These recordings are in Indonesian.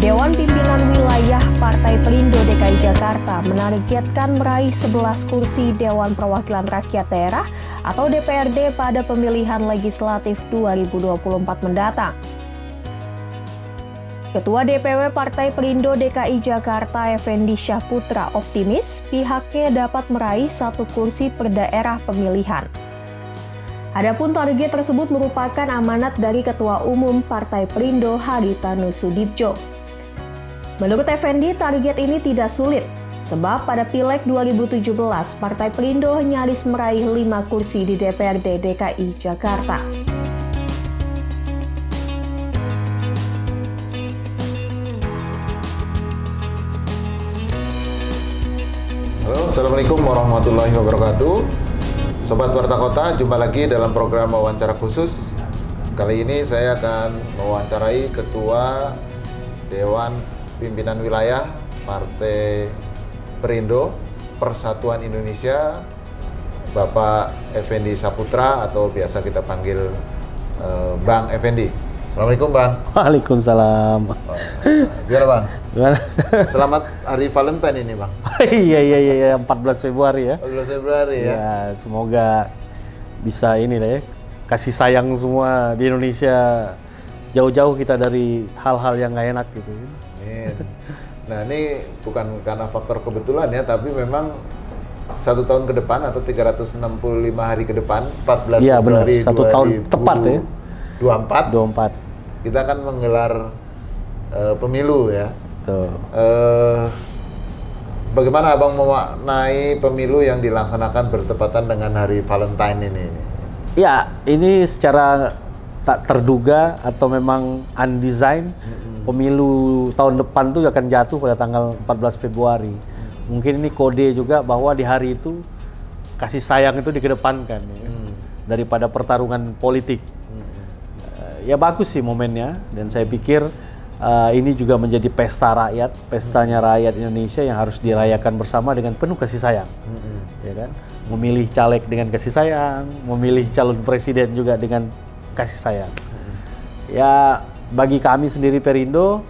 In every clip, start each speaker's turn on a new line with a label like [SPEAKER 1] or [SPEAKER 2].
[SPEAKER 1] Dewan Pimpinan Wilayah Partai Perindo DKI Jakarta menargetkan meraih 11 kursi Dewan Perwakilan Rakyat Daerah atau DPRD pada pemilihan legislatif 2024 mendatang. Ketua DPW Partai Perindo DKI Jakarta Effendi Syahputra optimis pihaknya dapat meraih 1 kursi per daerah pemilihan. Adapun target tersebut merupakan amanat dari Ketua Umum Partai Perindo Haritanu Sudibjo. Menurut Effendi, target ini tidak sulit, sebab pada Pileg 2017, Partai Perindo nyaris meraih 5 kursi di DPRD DKI Jakarta.
[SPEAKER 2] Halo, Assalamualaikum warahmatullahi wabarakatuh. Sobat Warta Kota, jumpa lagi dalam program wawancara khusus. Kali ini saya akan mewawancarai Ketua Dewan Pimpinan Wilayah Partai Perindo Persatuan Indonesia, Bapak Effendi Syahputra atau biasa kita panggil Bang Effendi. Assalamualaikum Bang.
[SPEAKER 3] Waalaikumsalam.
[SPEAKER 2] Gimana Bang?
[SPEAKER 3] Gimana?
[SPEAKER 2] Selamat Hari Valentine ini Bang.
[SPEAKER 3] Iya, 14 Februari ya.
[SPEAKER 2] 14 Februari ya.
[SPEAKER 3] Ya, semoga bisa ini lah ya, kasih sayang semua di Indonesia, jauh-jauh kita dari hal-hal yang nggak enak gitu.
[SPEAKER 2] Amin. Nah ini bukan karena faktor kebetulan ya, tapi memang 1 tahun ke depan atau 365 hari ke depan, 14
[SPEAKER 3] Iya benar,
[SPEAKER 2] Februari
[SPEAKER 3] 1 tahun tepat ya.
[SPEAKER 2] 24, kita akan menggelar pemilu ya.
[SPEAKER 3] Tuh.
[SPEAKER 2] Bagaimana Abang memaknai pemilu yang dilaksanakan bertepatan dengan Hari Valentine ini?
[SPEAKER 3] Ya, ini secara tak terduga atau memang undesign, pemilu tahun depan tuh akan jatuh pada tanggal 14 Februari. Mungkin ini kode juga bahwa di hari itu kasih sayang itu dikedepankan ya, daripada pertarungan politik. Ya bagus sih momennya, dan saya pikir ini juga menjadi pesta rakyat, pestanya rakyat Indonesia yang harus dirayakan bersama dengan penuh kasih sayang. Ya kan? Memilih caleg dengan kasih sayang, memilih calon presiden juga dengan kasih sayang. Ya bagi kami sendiri Perindo,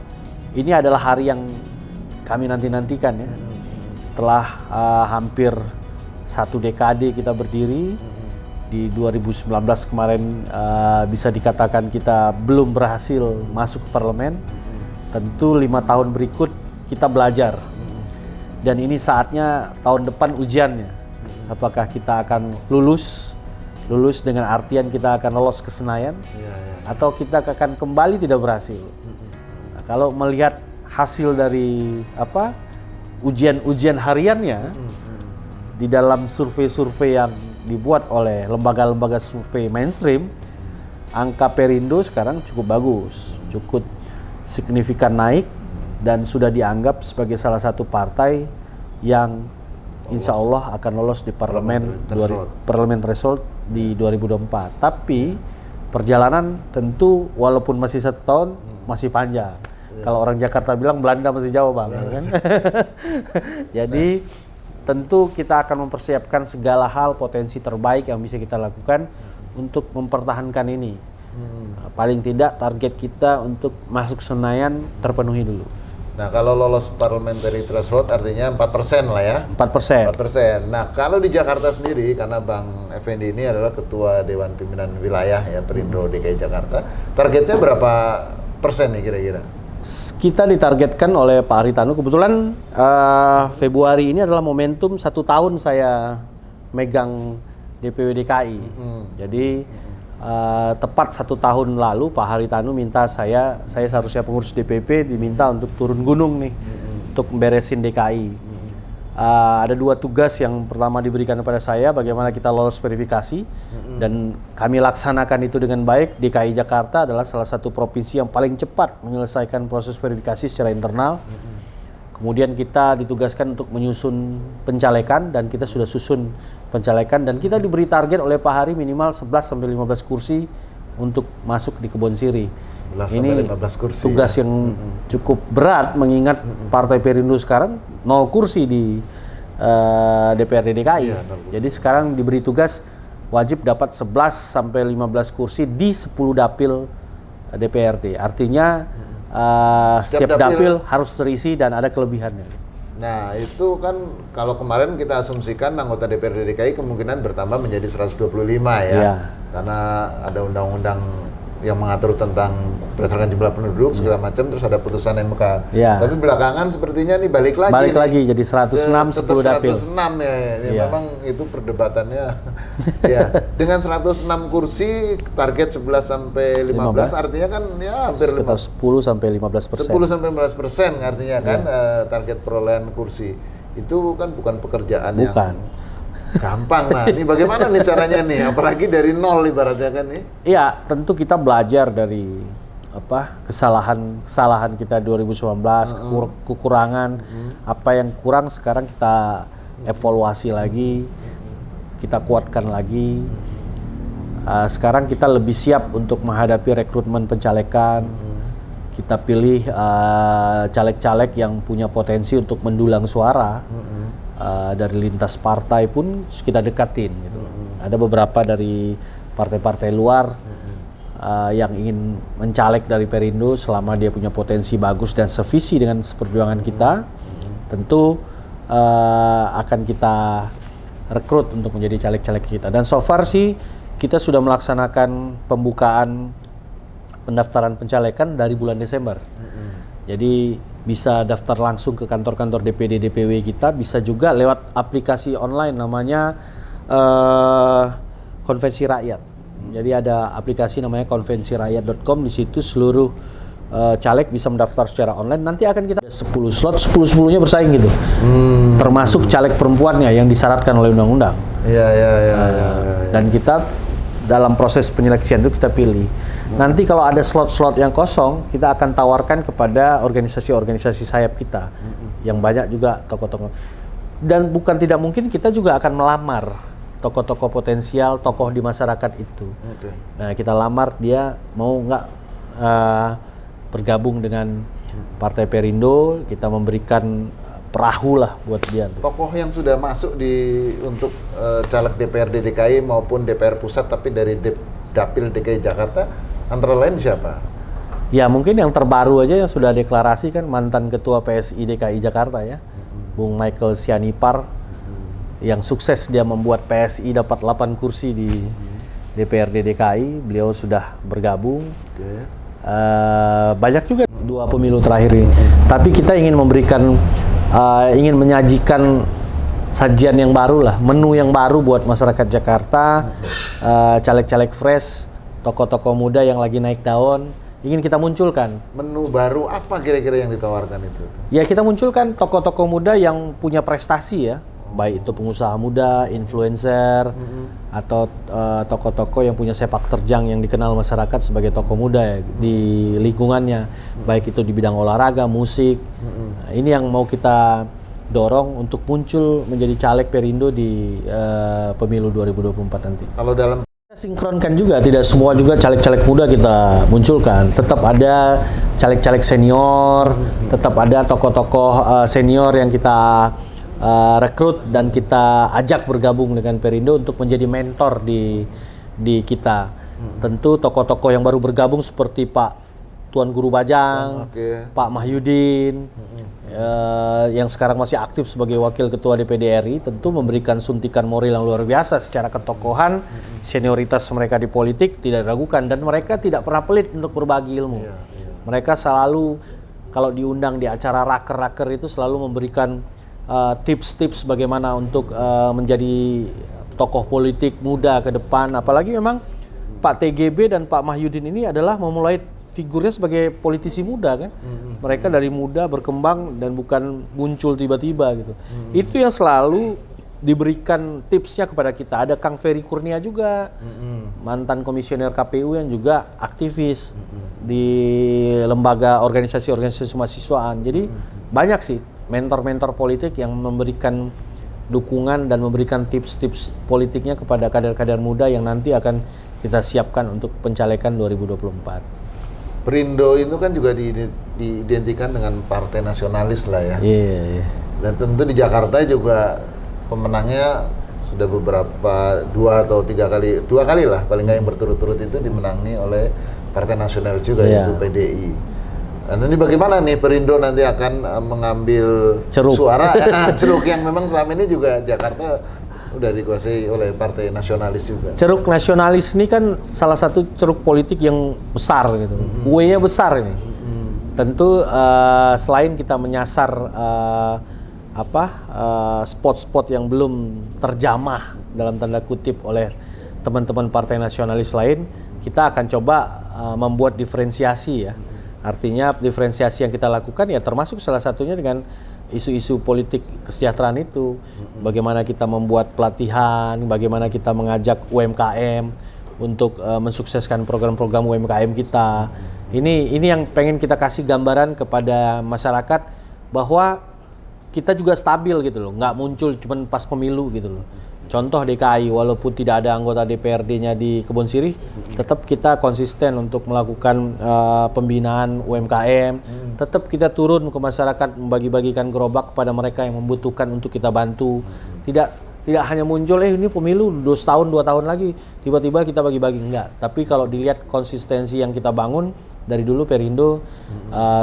[SPEAKER 3] ini adalah hari yang kami nanti-nantikan ya. Setelah hampir 1 dekade kita berdiri, di 2019 kemarin bisa dikatakan kita belum berhasil masuk ke parlemen. Tentu 5 tahun berikut kita belajar. Dan ini saatnya tahun depan ujiannya. Apakah kita akan lulus dengan artian kita akan lolos ke Senayan, atau kita akan kembali tidak berhasil. Nah, kalau melihat hasil dari ujian hariannya di dalam survei-survei yang dibuat oleh lembaga-lembaga survei mainstream, angka Perindo sekarang cukup bagus, cukup signifikan naik, dan sudah dianggap sebagai salah satu partai yang insya Allah akan lolos di parlemen threshold di 2024. Tapi perjalanan tentu walaupun masih 1 tahun masih panjang. Kalau orang Jakarta bilang Belanda masih jauh Bang, kan? Jadi tentu kita akan mempersiapkan segala hal potensi terbaik yang bisa kita lakukan untuk mempertahankan ini. Paling tidak target kita untuk masuk Senayan terpenuhi dulu.
[SPEAKER 2] Nah kalau lolos parliamentary threshold artinya 4% lah ya.
[SPEAKER 3] 4%.
[SPEAKER 2] 4%. Nah kalau di Jakarta sendiri, karena Bang Effendi ini adalah Ketua Dewan Pimpinan Wilayah ya Perindo DKI Jakarta, targetnya berapa persen nih kira-kira?
[SPEAKER 3] Kita ditargetkan oleh Pak Haritanu. Kebetulan Februari ini adalah momentum 1 tahun saya megang DPW DKI. Jadi tepat 1 tahun lalu Pak Haritanu minta saya seharusnya pengurus DPP diminta untuk turun gunung nih, untuk beresin DKI. Ada 2 tugas yang pertama diberikan kepada saya, bagaimana kita lolos verifikasi, dan kami laksanakan itu dengan baik. DKI Jakarta adalah salah satu provinsi yang paling cepat menyelesaikan proses verifikasi secara internal. Kemudian kita ditugaskan untuk menyusun pencalekan, dan kita sudah susun pencalekan, dan kita diberi target oleh Pak Hari minimal 11-15 kursi untuk masuk di Kebon Siri.
[SPEAKER 2] 11-15 kursi.
[SPEAKER 3] Tugas yang cukup berat mengingat Partai Perindo sekarang 0 kursi di DPRD DKI.
[SPEAKER 2] Ya,
[SPEAKER 3] jadi sekarang diberi tugas wajib dapat 11-15 kursi di 10 dapil DPRD. Artinya setiap dapil harus terisi dan ada kelebihannya.
[SPEAKER 2] Nah, itu kan kalau kemarin kita asumsikan anggota DPRD DKI kemungkinan bertambah menjadi 125 ya.
[SPEAKER 3] Iya.
[SPEAKER 2] Karena ada undang-undang yang mengatur tentang berdasarkan jumlah penduduk segala macam, terus ada putusan MK.
[SPEAKER 3] Iya.
[SPEAKER 2] Tapi belakangan sepertinya nih balik lagi
[SPEAKER 3] jadi 106
[SPEAKER 2] tetap
[SPEAKER 3] 10 dapil.
[SPEAKER 2] 106 ya.
[SPEAKER 3] Iya.
[SPEAKER 2] Memang itu perdebatannya ya. Dengan 106 kursi target 11 sampai 15 artinya kan ya hampir
[SPEAKER 3] Sekitar 10 sampai 15%.
[SPEAKER 2] 10 sampai 15% artinya kan target perolehan kursi. Itu kan bukan pekerjaan yang gampang. Nah, ini bagaimana nih caranya nih? Apalagi dari nol ibaratnya kan nih.
[SPEAKER 3] Iya, tentu kita belajar dari kesalahan kita 2019, kekurangan, apa yang kurang sekarang kita evaluasi lagi, kita kuatkan lagi. Sekarang kita lebih siap untuk menghadapi rekrutmen pencalekan. Kita pilih caleg-caleg yang punya potensi untuk mendulang suara. Dari lintas partai pun kita dekatin gitu. Ada beberapa dari partai-partai luar yang ingin mencaleg dari Perindo selama dia punya potensi bagus dan sevisi dengan perjuangan kita, tentu akan kita rekrut untuk menjadi caleg-caleg kita. Dan so far sih kita sudah melaksanakan pembukaan pendaftaran pencalekan dari bulan Desember. Jadi bisa daftar langsung ke kantor-kantor DPD DPW kita, bisa juga lewat aplikasi online namanya Konvensi Rakyat. Jadi ada aplikasi namanya konvensirakyat.com, di situ seluruh caleg bisa mendaftar secara online. Nanti akan kita 10 slot, 10-10-nya bersaing gitu. Termasuk caleg perempuannya yang disyaratkan oleh undang-undang.
[SPEAKER 2] Iya.
[SPEAKER 3] Dan kita dalam proses penyeleksian itu kita pilih. Nanti kalau ada slot-slot yang kosong, kita akan tawarkan kepada organisasi-organisasi sayap kita, yang banyak juga tokoh-tokoh. Dan bukan tidak mungkin kita juga akan melamar tokoh-tokoh potensial, tokoh di masyarakat itu. Nah, kita lamar dia mau nggak bergabung dengan Partai Perindo, kita memberikan perahu lah buat dia.
[SPEAKER 2] Tokoh yang sudah masuk untuk caleg DPRD DKI maupun DPR pusat tapi dari Dapil DKI Jakarta antara lain siapa?
[SPEAKER 3] Ya mungkin yang terbaru aja yang sudah deklarasi kan mantan Ketua PSI DKI Jakarta ya, Bung Michael Sianipar, yang sukses dia membuat PSI dapat 8 kursi di DPRD DKI, beliau sudah bergabung. Banyak juga 2 pemilu terakhir ini. Tapi kita ingin memberikan, ingin menyajikan sajian yang baru lah, menu yang baru buat masyarakat Jakarta, caleg-caleg fresh, tokoh-tokoh muda yang lagi naik daun, ingin kita munculkan.
[SPEAKER 2] Menu baru apa kira-kira yang ditawarkan itu?
[SPEAKER 3] Ya kita munculkan tokoh-tokoh muda yang punya prestasi ya, baik itu pengusaha muda, influencer, atau tokoh-tokoh yang punya sepak terjang yang dikenal masyarakat sebagai tokoh muda ya, di lingkungannya, baik itu di bidang olahraga, musik. Nah, ini yang mau kita dorong untuk muncul menjadi caleg Perindo di pemilu 2024 nanti.
[SPEAKER 2] Kalau dalam
[SPEAKER 3] Kita sinkronkan juga, tidak semua juga caleg-caleg muda kita munculkan. Tetap ada caleg-caleg senior, tetap ada tokoh-tokoh senior yang kita rekrut dan kita ajak bergabung dengan Perindo untuk menjadi mentor di kita. Tentu tokoh-tokoh yang baru bergabung seperti Pak Tuan Guru Bajang, Pak Mahyudin, yang sekarang masih aktif sebagai Wakil Ketua DPD RI, tentu memberikan suntikan moral yang luar biasa secara ketokohan, senioritas mereka di politik tidak diragukan, dan mereka tidak pernah pelit untuk berbagi ilmu. Mereka selalu, kalau diundang di acara raker-raker itu selalu memberikan tips-tips bagaimana untuk menjadi tokoh politik muda ke depan. Apalagi memang Pak TGB dan Pak Mahyudin ini adalah memulai figurnya sebagai politisi muda kan. Mereka dari muda berkembang dan bukan muncul tiba-tiba gitu. Itu yang selalu diberikan tipsnya kepada kita. Ada Kang Ferry Kurnia juga, mantan komisioner KPU yang juga aktivis di lembaga organisasi-organisasi mahasiswaan. Jadi banyak sih mentor-mentor politik yang memberikan dukungan dan memberikan tips-tips politiknya kepada kader-kader muda yang nanti akan kita siapkan untuk pencalekan 2024.
[SPEAKER 2] Perindo itu kan juga diidentikan dengan partai nasionalis lah ya.
[SPEAKER 3] Iya.
[SPEAKER 2] Dan tentu di Jakarta juga pemenangnya sudah beberapa dua kali lah paling nggak yang berturut-turut itu dimenangi oleh partai nasional juga yaitu PDI. Nah, ini bagaimana nih Perindo nanti akan mengambil
[SPEAKER 3] Ceruk.
[SPEAKER 2] suara ceruk yang memang selama ini juga Jakarta udah dikuasai oleh partai nasionalis juga.
[SPEAKER 3] Ceruk nasionalis ini kan salah satu ceruk politik yang besar gitu. Kuenya besar ini. Tentu selain kita menyasar spot-spot yang belum terjamah dalam tanda kutip oleh teman-teman partai nasionalis lain, kita akan coba membuat diferensiasi ya. Artinya diferensiasi yang kita lakukan ya termasuk salah satunya dengan isu-isu politik kesejahteraan itu. Bagaimana kita membuat pelatihan, bagaimana kita mengajak UMKM untuk mensukseskan program-program UMKM kita. Ini yang pengen kita kasih gambaran kepada masyarakat bahwa kita juga stabil gitu loh, nggak muncul cuman pas pemilu gitu loh. Contoh DKI, walaupun tidak ada anggota DPRD-nya di Kebon Sirih, tetap kita konsisten untuk melakukan pembinaan UMKM. Tetap kita turun ke masyarakat membagi-bagikan gerobak kepada mereka yang membutuhkan untuk kita bantu. Tidak hanya muncul, ini pemilu 2 tahun, 2 tahun lagi, tiba-tiba kita bagi-bagi, enggak. Tapi kalau dilihat konsistensi yang kita bangun, dari dulu Perindo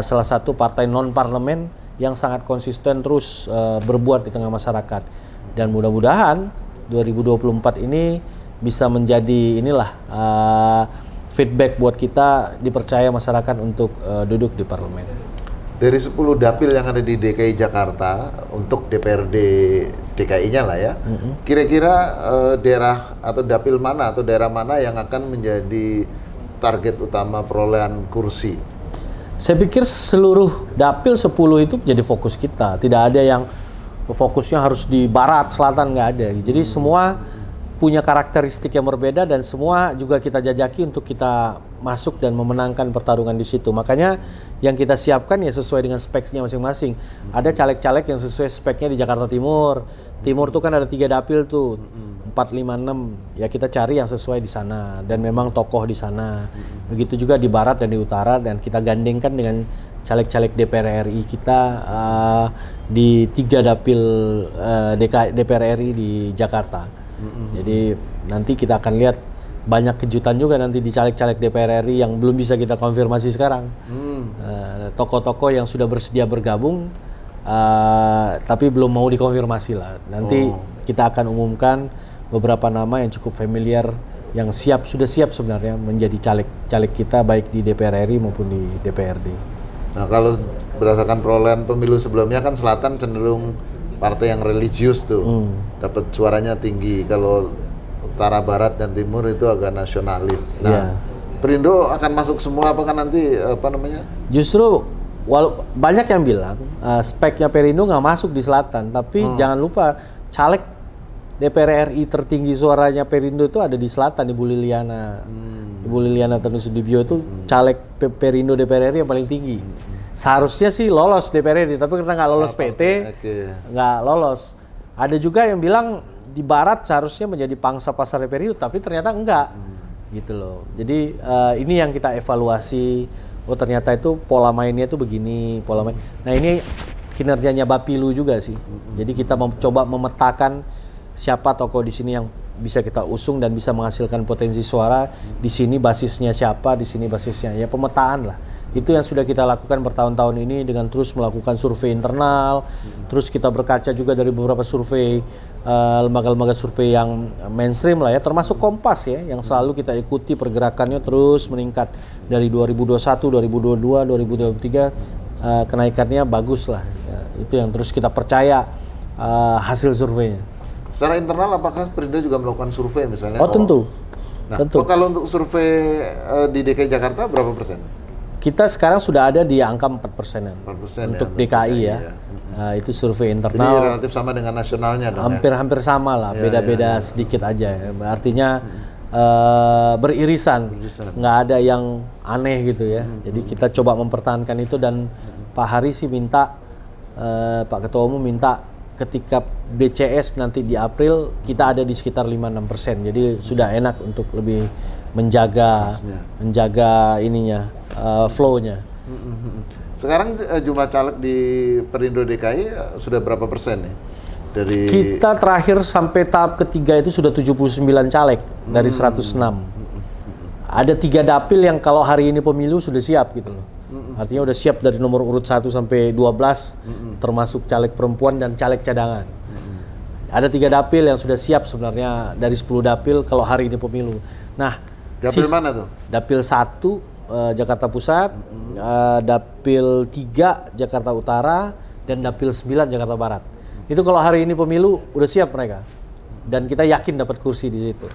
[SPEAKER 3] salah satu partai non-parlemen yang sangat konsisten terus berbuat di tengah masyarakat. Dan mudah-mudahan 2024 ini bisa menjadi feedback buat kita dipercaya masyarakat untuk duduk di parlemen.
[SPEAKER 2] Dari 10 dapil yang ada di DKI Jakarta untuk DPRD DKI-nya lah ya, kira-kira daerah atau dapil mana atau daerah mana yang akan menjadi target utama perolehan kursi?
[SPEAKER 3] Saya pikir seluruh dapil 10 itu menjadi fokus kita. Tidak ada yang fokusnya harus di barat, selatan, nggak ada. Jadi semua punya karakteristik yang berbeda dan semua juga kita jajaki untuk kita masuk dan memenangkan pertarungan di situ. Makanya yang kita siapkan ya sesuai dengan speknya masing-masing. Ada caleg-caleg yang sesuai speknya di Jakarta Timur. Timur tuh kan ada 3 dapil tuh, 4, 5, 6. Ya kita cari yang sesuai di sana dan memang tokoh di sana. Begitu juga di barat dan di utara dan kita gandengkan dengan caleg-caleg DPR RI kita di 3 dapil DPR RI di Jakarta. Jadi nanti kita akan lihat banyak kejutan juga nanti di caleg-caleg DPR RI yang belum bisa kita konfirmasi sekarang. Tokoh-tokoh yang sudah bersedia bergabung tapi belum mau dikonfirmasi lah. Nanti kita akan umumkan beberapa nama yang cukup familiar yang sudah siap sebenarnya menjadi caleg kita baik di DPR RI maupun di DPRD.
[SPEAKER 2] Nah, kalau berdasarkan perolehan pemilu sebelumnya kan selatan cenderung partai yang religius tuh, dapat suaranya tinggi. Kalau utara, barat, dan timur itu agak nasionalis. Nah, Perindo akan masuk semua apa kan nanti
[SPEAKER 3] Justru banyak yang bilang speknya Perindo nggak masuk di selatan, tapi jangan lupa caleg DPR RI tertinggi suaranya Perindo itu ada di selatan, Ibu Liliana. Ibu Liliana Tanusudibyo itu caleg Perindo DPR RI yang paling tinggi. Seharusnya sih lolos DPR RI, tapi karena nggak lolos PT, nggak lolos. Ada juga yang bilang di barat seharusnya menjadi pangsa pasar Perindo, tapi ternyata enggak. Gitu loh. Jadi ini yang kita evaluasi. Oh ternyata itu pola mainnya itu begini, pola main. Nah ini kinerjanya Bapilu juga sih. Jadi kita coba memetakan siapa tokoh di sini yang bisa kita usung dan bisa menghasilkan potensi suara. Di sini basisnya siapa, di sini basisnya. Ya pemetaan lah. Itu yang sudah kita lakukan bertahun-tahun ini dengan terus melakukan survei internal. Terus kita berkaca juga dari beberapa survei lembaga-lembaga survei yang mainstream lah ya, termasuk Kompas ya, yang selalu kita ikuti pergerakannya terus meningkat dari 2021, 2022, 2023 kenaikannya bagus lah. Ya, itu yang terus kita percaya hasil surveinya.
[SPEAKER 2] Secara internal apakah Perindo juga melakukan survei misalnya?
[SPEAKER 3] Oh tentu.
[SPEAKER 2] Nah,
[SPEAKER 3] tentu.
[SPEAKER 2] Kalau untuk survei di DKI Jakarta berapa persen?
[SPEAKER 3] Kita sekarang sudah ada di angka 4%-an.
[SPEAKER 2] 4%
[SPEAKER 3] untuk DKI ya. Itu survei internal.
[SPEAKER 2] Jadi relatif sama dengan nasionalnya dong.
[SPEAKER 3] Hampir sama lah, beda-beda sedikit aja. Artinya beririsan, nggak ada yang aneh gitu ya. Jadi kita coba mempertahankan itu dan Pak Hari sih minta, Pak Ketua Umum minta ketika BCS nanti di April kita ada di sekitar 5-6%. Jadi sudah enak untuk lebih menjaga ininya, flow-nya.
[SPEAKER 2] Sekarang jumlah caleg di Perindo DKI sudah berapa persen nih? Dari
[SPEAKER 3] kita terakhir sampai tahap ketiga itu sudah 79 caleg dari 106. Ada 3 dapil yang kalau hari ini pemilu sudah siap gitu loh. Artinya udah siap dari nomor urut 1 sampai 12, termasuk caleg perempuan dan caleg cadangan. Ada 3 dapil yang sudah siap sebenarnya dari 10 dapil kalau hari ini pemilu. Nah,
[SPEAKER 2] Dapil mana tuh?
[SPEAKER 3] Dapil 1 Jakarta Pusat, Dapil 3 Jakarta Utara, dan Dapil 9 Jakarta Barat. Itu kalau hari ini pemilu udah siap mereka. Dan kita yakin dapat kursi di situ.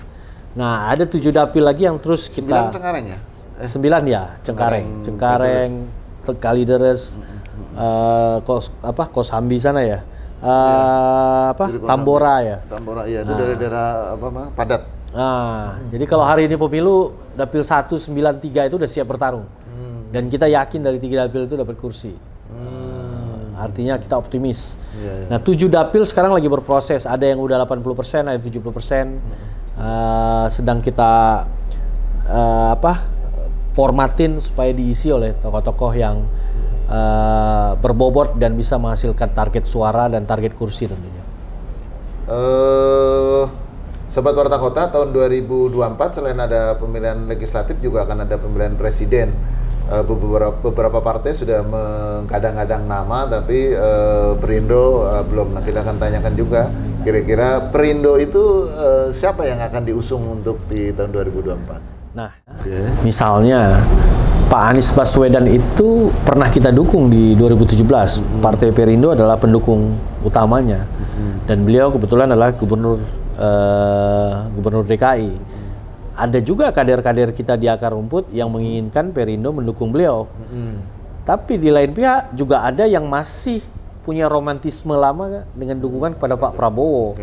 [SPEAKER 3] Nah, ada 7 dapil lagi yang terus kita
[SPEAKER 2] 9 Cengkareng ya?
[SPEAKER 3] 9 ya, Cengkareng, Kalideres, Kosambi sana ya. Tambora ya.
[SPEAKER 2] Tambora iya, itu dari daerah padat.
[SPEAKER 3] Nah, jadi kalau hari ini pemilu dapil 193 itu udah siap bertarung. Dan kita yakin dari 3 dapil itu dapat kursi. Artinya kita optimis. Nah, 7 dapil sekarang lagi berproses. Ada yang udah 80%, ada 70%. Sedang kita formatin supaya diisi oleh tokoh-tokoh yang berbobot dan bisa menghasilkan target suara dan target kursi tentunya.
[SPEAKER 2] Sobat Warta Kota, tahun 2024 selain ada pemilihan legislatif juga akan ada pemilihan presiden. Beberapa partai sudah menggadang-gadang nama, tapi Perindo belum. Nah, kita akan tanyakan juga kira-kira Perindo itu siapa yang akan diusung untuk di tahun 2024?
[SPEAKER 3] Nah, misalnya Pak Anies Baswedan itu pernah kita dukung di 2017. Partai Perindo adalah pendukung utamanya. Dan beliau kebetulan adalah gubernur DKI. Ada juga kader-kader kita di akar rumput yang menginginkan Perindo mendukung beliau. Tapi di lain pihak juga ada yang masih punya romantisme lama dengan dukungan kepada Pak Prabowo.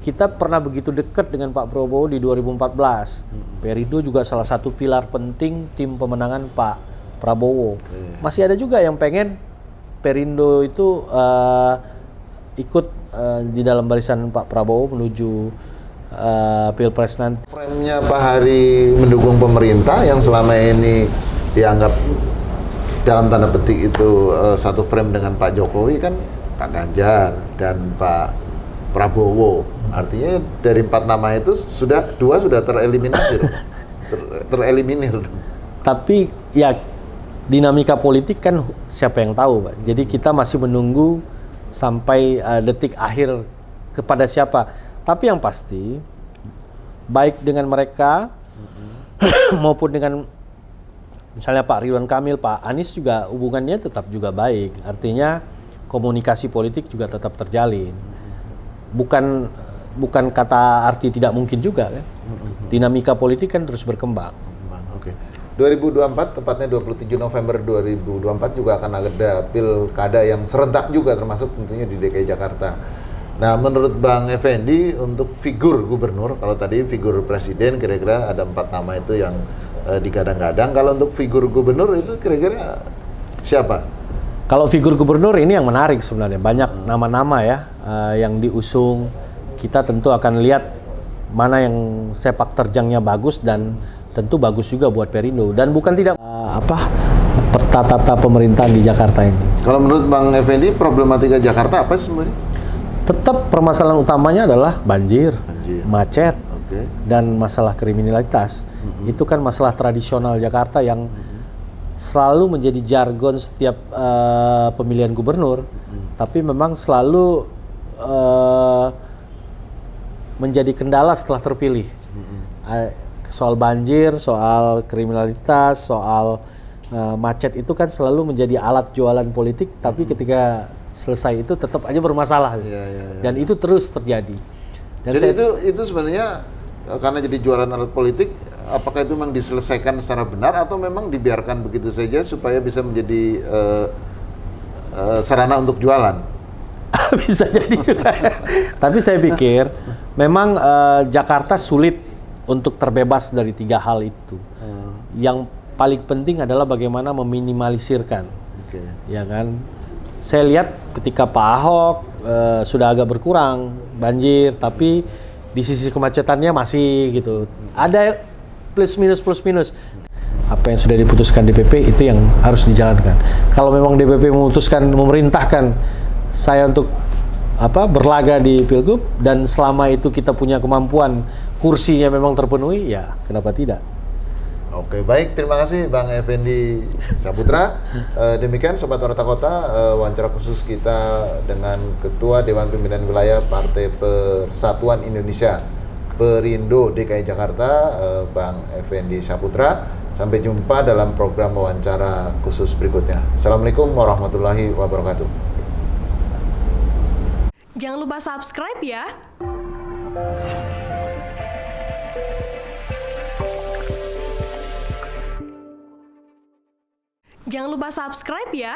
[SPEAKER 3] Kita pernah begitu dekat dengan Pak Prabowo di 2014. Perindo juga salah satu pilar penting tim pemenangan Pak Prabowo. Masih ada juga yang pengen Perindo itu ikut di dalam barisan Pak Prabowo menuju Pilpres nanti.
[SPEAKER 2] Frame-nya Pak Hari mendukung pemerintah yang selama ini dianggap dalam tanda petik itu satu frame dengan Pak Jokowi kan Pak Ganjar dan Pak Prabowo. Artinya dari 4 nama itu dua sudah tereliminasi, tereliminir.
[SPEAKER 3] Tapi ya dinamika politik kan siapa yang tahu, Pak. Jadi kita masih menunggu sampai detik akhir kepada siapa. Tapi yang pasti baik dengan mereka maupun dengan misalnya Pak Ridwan Kamil, Pak Anies juga hubungannya tetap juga baik. Artinya komunikasi politik juga tetap terjalin. Bukan kata arti tidak mungkin juga kan. Dinamika politik kan terus berkembang.
[SPEAKER 2] Oke. 2024 tepatnya 27 November 2024 juga akan ada pilkada yang serentak juga termasuk tentunya di DKI Jakarta. Nah, menurut Bang Effendi untuk figur gubernur, kalau tadi figur presiden kira-kira ada 4 nama itu yang digadang-gadang. Kalau untuk figur gubernur itu kira-kira siapa?
[SPEAKER 3] Kalau figur gubernur ini yang menarik sebenarnya, banyak nama-nama ya yang diusung. Kita tentu akan lihat mana yang sepak terjangnya bagus dan tentu bagus juga buat Perindo. Dan bukan tidak peta tata pemerintahan di Jakarta ini.
[SPEAKER 2] Kalau menurut Bang Effendi problematika Jakarta apa sebenarnya?
[SPEAKER 3] Tetap permasalahan utamanya adalah banjir. Macet, dan masalah kriminalitas. Itu kan masalah tradisional Jakarta yang selalu menjadi jargon setiap pemilihan gubernur, tapi memang selalu menjadi kendala setelah terpilih. Soal banjir, soal kriminalitas, soal macet itu kan selalu menjadi alat jualan politik, tapi ketika selesai itu tetap aja bermasalah. Dan itu terus terjadi. Dan
[SPEAKER 2] jadi itu sebenarnya karena jadi jualan alat politik, apakah itu memang diselesaikan secara benar atau memang dibiarkan begitu saja supaya bisa menjadi sarana untuk jualan?
[SPEAKER 3] Bisa jadi juga. Tapi saya pikir memang Jakarta sulit untuk terbebas dari 3 hal itu. Yang paling penting adalah bagaimana meminimalisirkan. Ya kan? Saya lihat ketika Pak Ahok sudah agak berkurang banjir, tapi di sisi kemacetannya masih gitu. Ada plus minus. Apa yang sudah diputuskan DPP itu yang harus dijalankan. Kalau memang DPP memerintahkan saya untuk berlaga di Pilgub dan selama itu kita punya kemampuan kursinya memang terpenuhi, ya kenapa tidak?
[SPEAKER 2] Oke, baik. Terima kasih Bang Effendi Saputra. Demikian Sobat Warta Kota, wawancara khusus kita dengan Ketua Dewan Pimpinan Wilayah Partai Persatuan Indonesia Perindo DKI Jakarta, Bang Effendi Saputra. Sampai jumpa dalam program wawancara khusus berikutnya. Assalamualaikum warahmatullahi wabarakatuh.
[SPEAKER 1] Jangan lupa subscribe ya. Jangan lupa subscribe ya.